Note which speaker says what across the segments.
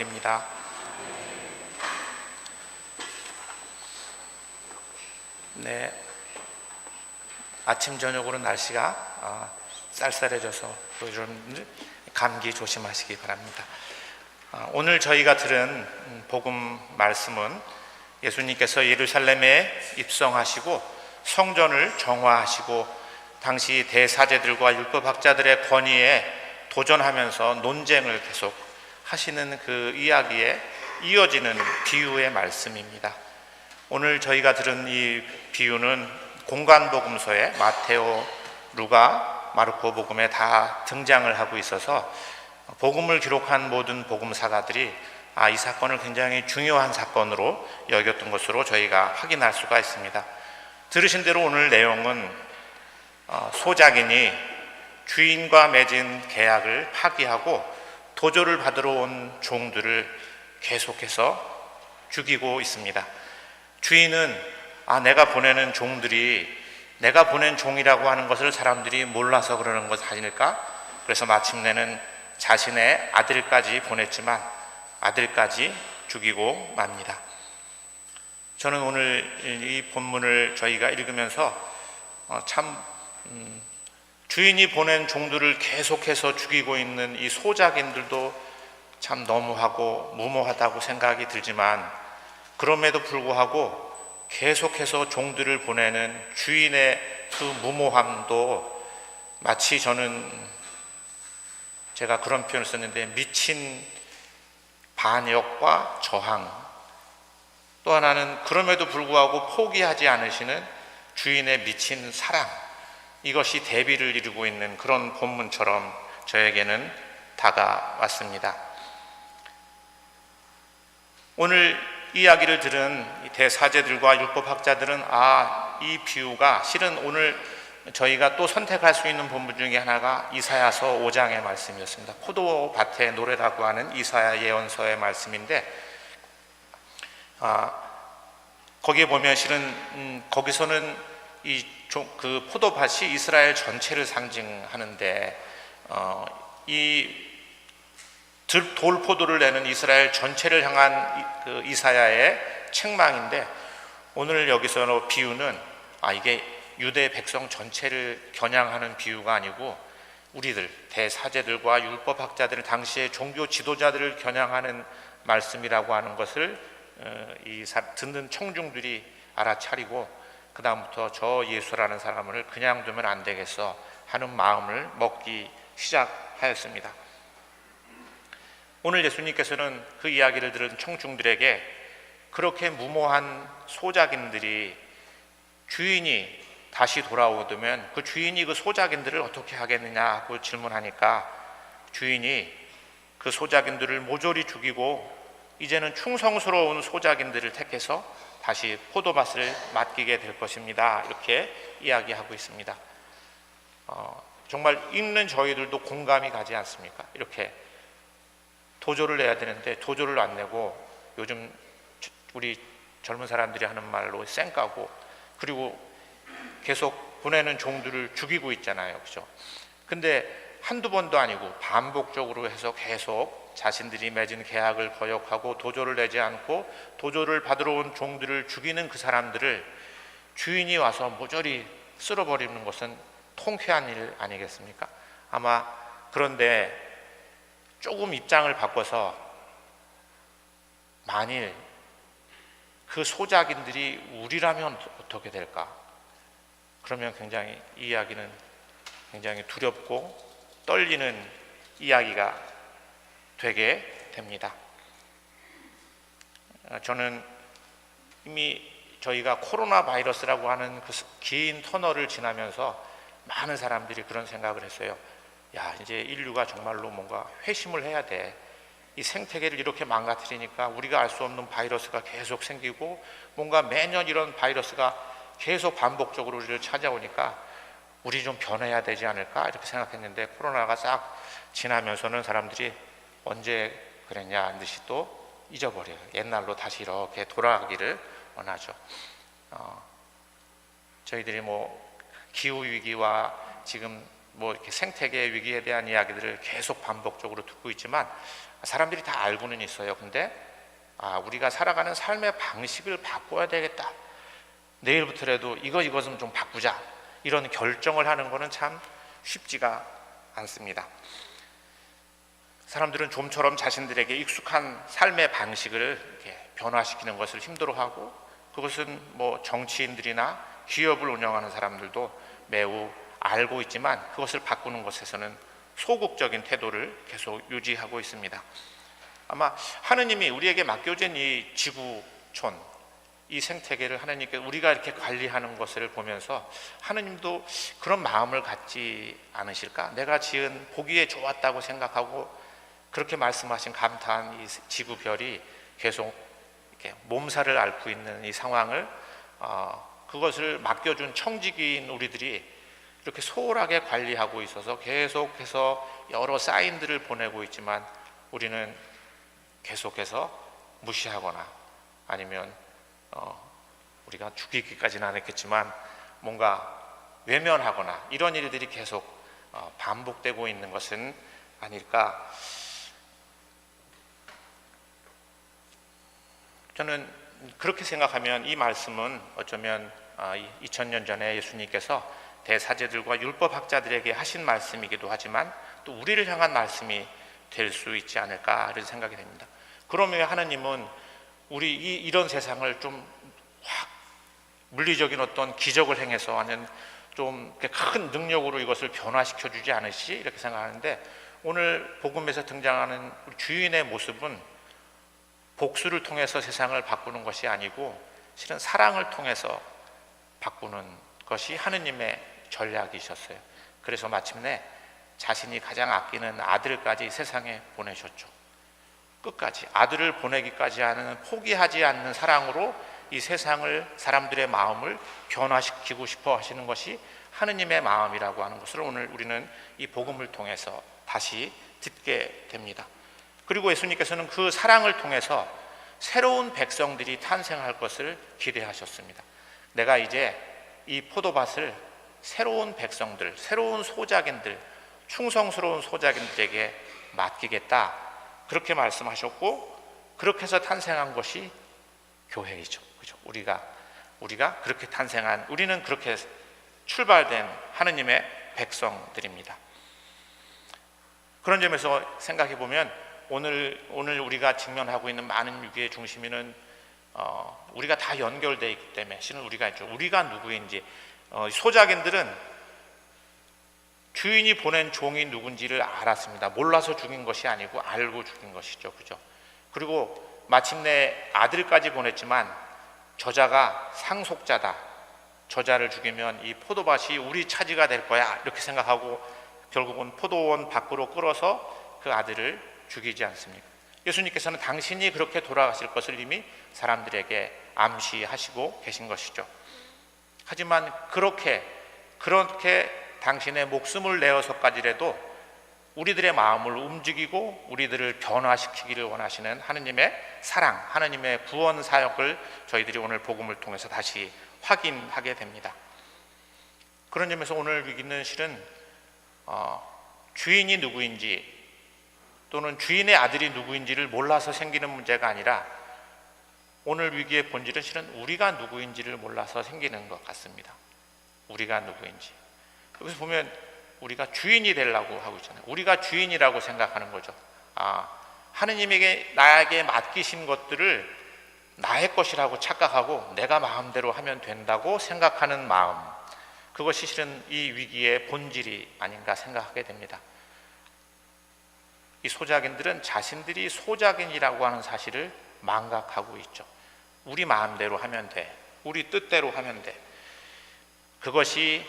Speaker 1: 입니다. 네, 아침 저녁으로 날씨가 쌀쌀해져서 여러분들 감기 조심하시기 바랍니다. 오늘 저희가 들은 복음 말씀은 예수님께서 예루살렘에 입성하시고 성전을 정화하시고 당시 대사제들과 율법학자들의 권위에 도전하면서 논쟁을 계속 하시는 그 이야기에 이어지는 비유의 말씀입니다. 오늘 저희가 들은 이 비유는 공관복음서에 마테오, 루가, 마르코 복음에 다 등장을 하고 있어서 복음을 기록한 모든 복음사가들이 이 사건을 굉장히 중요한 사건으로 여겼던 것으로 저희가 확인할 수가 있습니다. 들으신 대로 오늘 내용은 소작인이 주인과 맺은 계약을 파기하고 도조를 받으러 온 종들을 계속해서 죽이고 있습니다. 주인은 내가 보내는 종들이 내가 보낸 종이라고 하는 것을 사람들이 몰라서 그러는 것 아닐까? 그래서 마침내는 자신의 아들까지 보냈지만 아들까지 죽이고 맙니다. 저는 오늘 이 본문을 저희가 읽으면서 주인이 보낸 종들을 계속해서 죽이고 있는 이 소작인들도 참 너무하고 무모하다고 생각이 들지만 그럼에도 불구하고 계속해서 종들을 보내는 주인의 그 무모함도 마치 제가 그런 표현을 썼는데 미친 반역과 저항, 또 하나는 그럼에도 불구하고 포기하지 않으시는 주인의 미친 사랑, 이것이 대비를 이루고 있는 그런 본문처럼 저에게는 다가왔습니다. 오늘 이야기를 들은 대사제들과 율법학자들은 이 비유가 실은 오늘 저희가 또 선택할 수 있는 본문 중에 하나가 이사야서 5장의 말씀이었습니다. 포도밭의 노래라고 하는 이사야 예언서의 말씀인데 거기에 보면 실은 거기서는 그 포도밭이 이스라엘 전체를 상징하는데 이 돌포도를 내는 이스라엘 전체를 향한 그 이사야의 책망인데 오늘 여기서 비유는 이게 유대 백성 전체를 겨냥하는 비유가 아니고 우리들 대사제들과 율법학자들 당시의 종교 지도자들을 겨냥하는 말씀이라고 하는 것을 듣는 청중들이 알아차리고 그 다음부터 저 예수라는 사람을 그냥 두면 안 되겠어 하는 마음을 먹기 시작하였습니다. 오늘 예수님께서는 그 이야기를 들은 청중들에게 그렇게 무모한 소작인들이 주인이 다시 돌아오면 그 주인이 그 소작인들을 어떻게 하겠느냐고 질문하니까 주인이 그 소작인들을 모조리 죽이고 이제는 충성스러운 소작인들을 택해서 다시 포도밭을 맡기게 될 것입니다. 이렇게 이야기하고 있습니다. 정말 읽는 저희들도 공감이 가지 않습니까? 이렇게 도조를 내야 되는데 도조를 안 내고 요즘 우리 젊은 사람들이 하는 말로 쌩까고 그리고 계속 보내는 종들을 죽이고 있잖아요. 그죠? 근데 한두 번도 아니고 반복적으로 해서 계속 자신들이 맺은 계약을 거역하고 도조를 내지 않고 도조를 받으러 온 종들을 죽이는 그 사람들을 주인이 와서 모조리 쓸어버리는 것은 통쾌한 일 아니겠습니까? 아마 그런데 조금 입장을 바꿔서 만일 그 소작인들이 우리라면 어떻게 될까? 그러면 굉장히 이 이야기는 굉장히 두렵고 떨리는 이야기가 되게 됩니다. 저는 이미 저희가 코로나 바이러스라고 하는 그 긴 터널을 지나면서 많은 사람들이 그런 생각을 했어요. 이제 인류가 정말로 뭔가 회심을 해야 돼. 이 생태계를 이렇게 망가뜨리니까 우리가 알 수 없는 바이러스가 계속 생기고 뭔가 매년 이런 바이러스가 계속 반복적으로 우리를 찾아오니까 우리 좀 변해야 되지 않을까 이렇게 생각했는데 코로나가 싹 지나면서는 사람들이 언제 그랬냐 듯이 또 잊어버려요. 옛날로 다시 이렇게 돌아가기를 원하죠. 저희들이 기후위기와 지금 이렇게 생태계 위기에 대한 이야기들을 계속 반복적으로 듣고 있지만 사람들이 다 알고는 있어요. 근데 우리가 살아가는 삶의 방식을 바꿔야 되겠다. 내일부터라도 이것은 좀 바꾸자. 이런 결정을 하는 것은 참 쉽지가 않습니다. 사람들은 좀처럼 자신들에게 익숙한 삶의 방식을 이렇게 변화시키는 것을 힘들어하고, 그것은 뭐 정치인들이나 기업을 운영하는 사람들도 매우 알고 있지만 그것을 바꾸는 것에서는 소극적인 태도를 계속 유지하고 있습니다. 아마 하느님이 우리에게 맡겨진 이 지구촌, 이 생태계를 하나님께 우리가 이렇게 관리하는 것을 보면서 하느님도 그런 마음을 갖지 않으실까? 내가 지은 보기에 좋았다고 생각하고 그렇게 말씀하신 감탄 이 지구별이 계속 이렇게 몸살을 앓고 있는 이 상황을 그것을 맡겨준 청지기인 우리들이 이렇게 소홀하게 관리하고 있어서 계속해서 여러 사인들을 보내고 있지만 우리는 계속해서 무시하거나 아니면 우리가 죽이기까지는 안 했겠지만 뭔가 외면하거나 이런 일들이 계속 반복되고 있는 것은 아닐까. 저는 그렇게 생각하면 이 말씀은 어쩌면 2000년 전에 예수님께서 대사제들과 율법학자들에게 하신 말씀이기도 하지만 또 우리를 향한 말씀이 될 수 있지 않을까 이런 생각이 됩니다. 그러면 하나님은 우리 이런 세상을 좀 확 물리적인 어떤 기적을 행해서 하는 좀 큰 능력으로 이것을 변화시켜 주지 않으시 이렇게 생각하는데, 오늘 복음에서 등장하는 주인의 모습은 복수를 통해서 세상을 바꾸는 것이 아니고 실은 사랑을 통해서 바꾸는 것이 하느님의 전략이셨어요. 그래서 마침내 자신이 가장 아끼는 아들까지 세상에 보내셨죠. 끝까지 아들을 보내기까지 하는 포기하지 않는 사랑으로 이 세상을, 사람들의 마음을 변화시키고 싶어 하시는 것이 하느님의 마음이라고 하는 것을 오늘 우리는 이 복음을 통해서 다시 듣게 됩니다. 그리고 예수님께서는 그 사랑을 통해서 새로운 백성들이 탄생할 것을 기대하셨습니다. 내가 이제 이 포도밭을 새로운 백성들, 새로운 소작인들, 충성스러운 소작인들에게 맡기겠다, 그렇게 말씀하셨고, 그렇게 해서 탄생한 것이 교회이죠. 그죠? 우리가 그렇게 탄생한, 우리는 그렇게 출발된 하느님의 백성들입니다. 그런 점에서 생각해 보면 오늘 우리가 직면하고 있는 많은 위기의 중심에는 우리가 다 연결되어 있기 때문에 실은 우리가 누구인지, 소작인들은 주인이 보낸 종이 누군지를 알았습니다. 몰라서 죽인 것이 아니고 알고 죽인 것이죠. 그죠? 그리고 마침내 아들까지 보냈지만 저자가 상속자다, 저자를 죽이면 이 포도밭이 우리 차지가 될 거야, 이렇게 생각하고 결국은 포도원 밖으로 끌어서 그 아들을 죽이지 않습니까? 예수님께서는 당신이 그렇게 돌아가실 것을 이미 사람들에게 암시하시고 계신 것이죠. 하지만 그렇게 당신의 목숨을 내어서까지라도 우리들의 마음을 움직이고 우리들을 변화시키기를 원하시는 하느님의 사랑, 하느님의 구원 사역을 저희들이 오늘 복음을 통해서 다시 확인하게 됩니다. 그런 점에서 오늘 위기는 실은 주인이 누구인지 또는 주인의 아들이 누구인지를 몰라서 생기는 문제가 아니라 오늘 위기의 본질은 실은 우리가 누구인지를 몰라서 생기는 것 같습니다. 우리가 누구인지. 여기서 보면 우리가 주인이 되려고 하고 있잖아요. 우리가 주인이라고 생각하는 거죠. 하느님에게 나에게 맡기신 것들을 나의 것이라고 착각하고 내가 마음대로 하면 된다고 생각하는 마음, 그것이 실은 이 위기의 본질이 아닌가 생각하게 됩니다. 이 소작인들은 자신들이 소작인이라고 하는 사실을 망각하고 있죠. 우리 마음대로 하면 돼, 우리 뜻대로 하면 돼. 그것이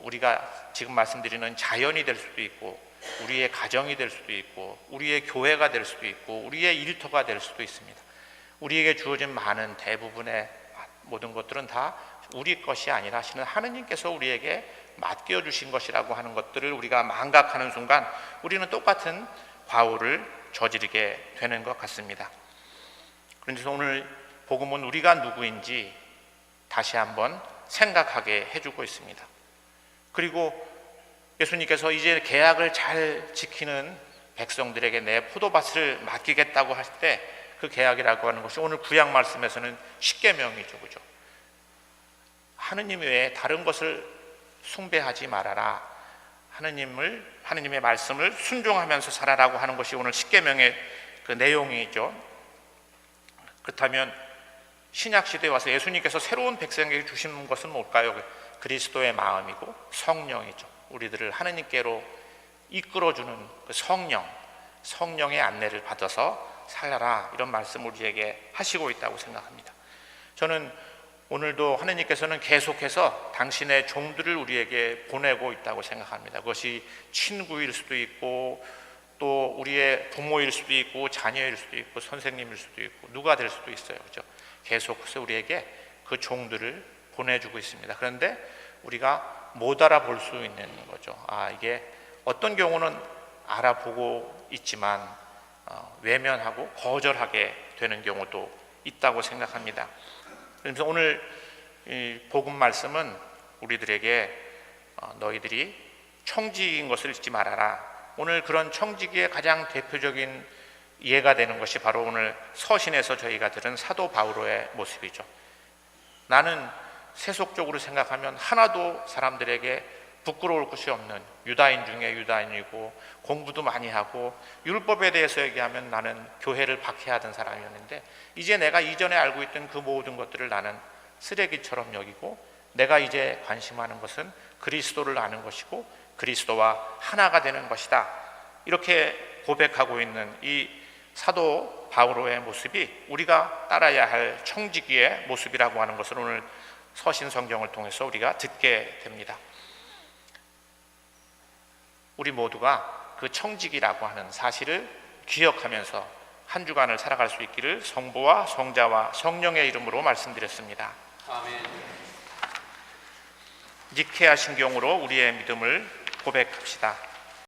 Speaker 1: 우리가 지금 말씀드리는 자연이 될 수도 있고, 우리의 가정이 될 수도 있고, 우리의 교회가 될 수도 있고, 우리의 일터가 될 수도 있습니다. 우리에게 주어진 많은 대부분의 모든 것들은 다 우리 것이 아니라 실은 하느님께서 우리에게 맡겨주신 것이라고 하는 것들을 우리가 망각하는 순간 우리는 똑같은 과오를 저지르게 되는 것 같습니다. 그래서 오늘 복음은 우리가 누구인지 다시 한번 생각하게 해주고 있습니다. 그리고 예수님께서 이제 계약을 잘 지키는 백성들에게 내 포도밭을 맡기겠다고 할 때 그 계약이라고 하는 것이 오늘 구약 말씀에서는 십계명이죠, 그죠? 하느님 외에 다른 것을 숭배하지 말아라. 하느님의 말씀을 순종하면서 살아라고 하는 것이 오늘 십계명의 그 내용이죠. 그렇다면 신약 시대에 와서 예수님께서 새로운 백성에게 주시는 것은 뭘까요? 그리스도의 마음이고 성령이죠. 우리들을 하느님께로 이끌어주는 그 성령의 안내를 받아서 살아라, 이런 말씀을 우리에게 하시고 있다고 생각합니다. 저는 오늘도 하느님께서는 계속해서 당신의 종들을 우리에게 보내고 있다고 생각합니다. 그것이 친구일 수도 있고 또 우리의 부모일 수도 있고 자녀일 수도 있고 선생님일 수도 있고 누가 될 수도 있어요, 그죠? 계속해서 우리에게 그 종들을 보내주고 있습니다. 그런데 우리가 못 알아볼 수 있는 거죠. 이게 어떤 경우는 알아보고 있지만 외면하고 거절하게 되는 경우도 있다고 생각합니다. 그래서 오늘 이 복음 말씀은 우리들에게 너희들이 청지기인 것을 잊지 말아라. 오늘 그런 청지기의 가장 대표적인 예가 되는 것이 바로 오늘 서신에서 저희가 들은 사도 바울의 모습이죠. 나는 세속적으로 생각하면 하나도 사람들에게 부끄러울 것이 없는 유다인 중에 유다인이고 공부도 많이 하고 율법에 대해서 얘기하면 나는 교회를 박해하던 사람이었는데 이제 내가 이전에 알고 있던 그 모든 것들을 나는 쓰레기처럼 여기고 내가 이제 관심하는 것은 그리스도를 아는 것이고 그리스도와 하나가 되는 것이다. 이렇게 고백하고 있는 이 사도 바울의 모습이 우리가 따라야 할 청지기의 모습이라고 하는 것을 오늘 서신 성경을 통해서 우리가 듣게 됩니다. 우리 모두가 그 청지기라고 하는 사실을 기억하면서 한 주간을 살아갈 수 있기를 성부와 성자와 성령의 이름으로 말씀드렸습니다.
Speaker 2: 아멘.
Speaker 1: 니케아 신경으로 우리의 믿음을 고백합시다.